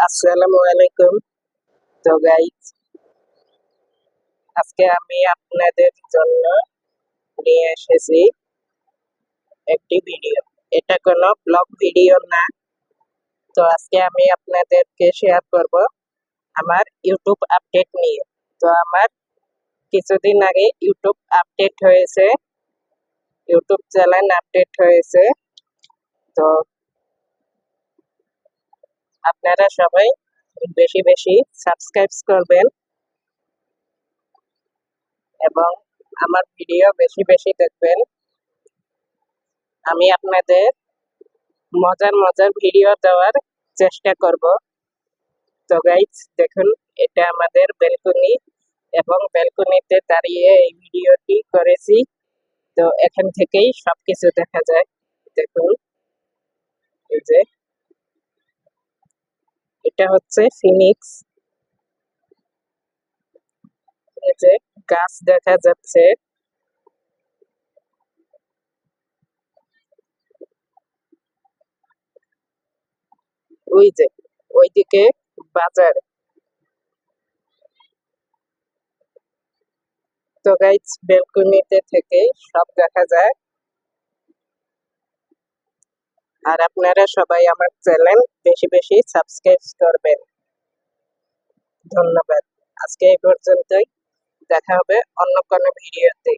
আসসালামু আলাইকুম। তো গাইজ, আজকে আমি আপনাদের জন্য নিয়ে এসেছি একটি ভিডিও। এটা কোনো ব্লগ ভিডিও না। তো আজকে আমি আপনাদেরকে শেয়ার করব আমার ইউটিউব আপডেট নিয়ে। তো আমার কিছুদিন আগে ইউটিউব আপডেট হয়েছে, ইউটিউব চ্যানেল আপডেট হয়েছে। তো আপনারা সবাই বেশি বেশি সাবস্ক্রাইব করবেন এবং আমার ভিডিও বেশি বেশি দেখবেন। আমি আপনাদের মজার মজার ভিডিও দেওয়ার চেষ্টা করব। তো গাইজ, দেখুন, এটা আমাদের ব্যালকনি এবং ব্যালকনিতে দাঁড়িয়ে এই ভিডিওটি করেছি। তো এখান থেকেই সবকিছু দেখা যায়। দেখুন, এই যে এটা হচ্ছে ফিনিক্স। এই যে গাছ দেখা যাচ্ছে, ওই যে ওইদিকে বাজার। তো গাইজ, ব্যালকনিতে থেকে সব দেখা যায়। আর আপনারা সবাই আমার চ্যানেল বেশি বেশি সাবস্ক্রাইব করবেন। ধন্যবাদ। আজকে এই পর্যন্তই। দেখা হবে অন্য কোনো ভিডিওতে।